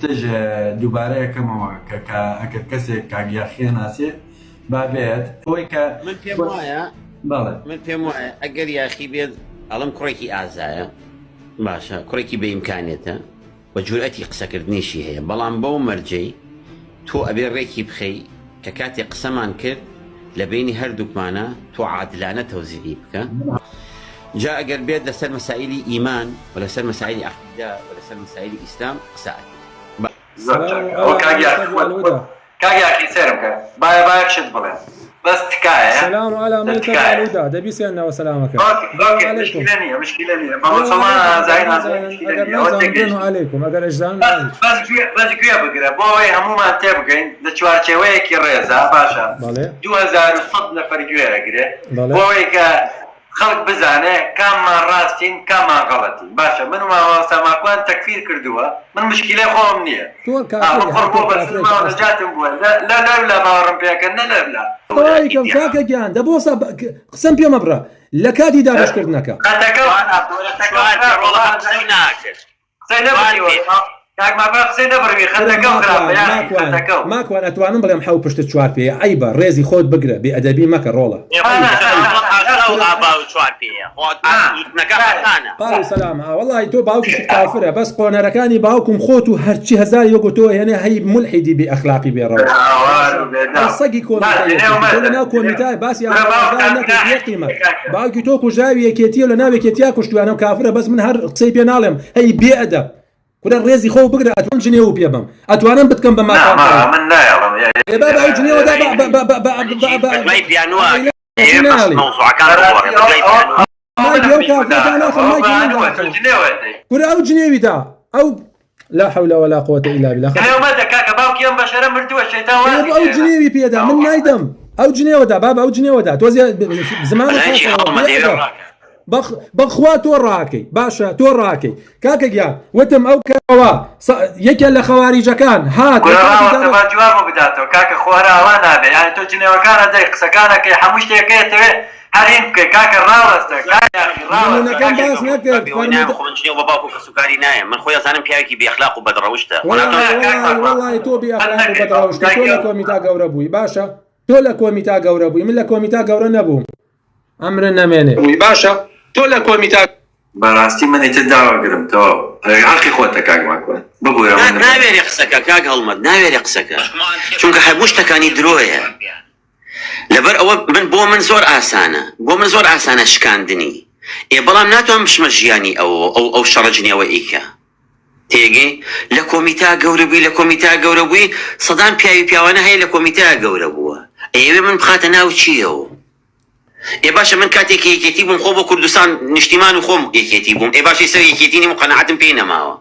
شتێژ دووبارەیەکەمەوە کە ئەگەر کەسێک کاگیاخیە ناسێ بابێت ئەوەی کە من پێم وایە من پێم وایە ئەگەر یاخی بێت ئەڵم کوڕێکی ئازایە باشە کوڕێکی بە ئیمکانێتە بە جورئەتی قسەکردنیشی هەیە بەڵام بەو مەرجەی تۆ ئەبێ ڕێکی بخەی کە کاتێک قسەمان کرد لە بینی هەردووکمانە تۆ عادلانە تەوزیعی بکە جا ئەگەر بێت لەسەر مەسائلی ئیمان و لەسەر مەسائلی عەقیدە و لەسەر مەسائلی ئیسلام قسەکە کاگیاکی سێرم کە باە شت بڵێن بەس تکایە سلام على ميتة الودا دبي سينا وسلامك مشكلة نية عليكم اگر اجزان بس گویا بگرە بۆی هەمومان تێبگەین لە چوارچێوەیەکی ڕێزە باشە 2100 نەفەر گوێرەگرێ بۆی کە خەڵک بزانێ کاممان ڕاستین کاممان غەڵەتین باشە من و ماوەسەماکوان تەکفیر کردووە من مشکلەی خۆم نییە نەجاتم بووە لە باوەڕم پێکەن نەلەبلا کاکە گیان دەبۆسە قسەم پێ مەبڕە لە کاتی دابشکردنەکە ماکوان ئەتوانم بڵێم حەو پشت چوار پێ عیبە ڕێزی خۆت بگرە بێ ئەدەبی مەکە ڕۆڵە قاڵی سەلام وەڵی تۆ باوکیشت کافرە بەس قۆنەرەکانی باوکم خۆت و هەرچی هەزاری وەکو تۆ هێنێ هەی مولحیدی بێ ئەخلاقی بێڕەوە سەگی کۆمیتە لە ناو کۆمیتای باسی قیمە باوکی تۆ کوژاوی یەکێتیە لە ناو یەکێتیا کوشتوانە و کافرە بەس من هەر قسەی پێ ناڵێم هەی بێ ئەدەب کورە ڕێزی خۆ بگرە ئەتوان جنێ و پێ بم ئەتوانم بتکەم بە ماکان من کورە ئەو جنێویدا ئەو لا حول ولا قوة إلا بالله ئەو جنێوی پێدا من نایدەم ئەو جنێوەدا بابا ئەو جنێوەدا تۆ زمان بەخوا تۆ ڕاکەی باشە تۆ ڕاکەی کاکە گیان وتم ئەو کەەوە یەکێ لە خەواریجەکان هات بداتەوە کاکە خۆراوە نابێ یان تۆ جنێوەکانە دەی قسەکانەکەی هەموو شتێکێتەوێ هەرین بکەی کاکە ڕاوەستە باوکو کەسوکاری نایە من خۆی ئەزانم پیاوێکی بێئەخلاق و بەدڕەوشتە وەڵی تۆ بێئەخلاق و بەدڕەوشتە تۆ لە کۆمیتا گەورە بووی باشە تۆ لە کۆمیتا گەورە بووی من لە کۆمیتا گەورە نەبووم ئەمرە نەمێنێ باشە تۆ لە کۆمیتا بەڕاستی من ئیتر داواگرم تۆ حەقی خۆتە کاکماکوان ببوورە ناوێری قسەکە کاک هەڵمەت ناوێری قسەکە چونکە هەموو شتەکانی درۆیە لەبەر ئەوە من بۆ من زۆر ئاسانە شکاندنی بەڵام ناتوانم بشمە ژیانی ئەو شەڕەجنیەوە ئیکە تێگەی لە کۆمیتا گەورە بووی لە کۆمیتا گەورە بووی سەدان پیاوانە هەیە لە کۆمیتا گەورە بووە ئێوێ من بخاتە ناو چیەوە باشە من کاتێکی یەکێتی بووم خۆ بۆ کوردستان نیشتیمان و خۆم یەکێتی بووم باشی سەر یەکێتینی و قەنەعەتم پێی نەماوە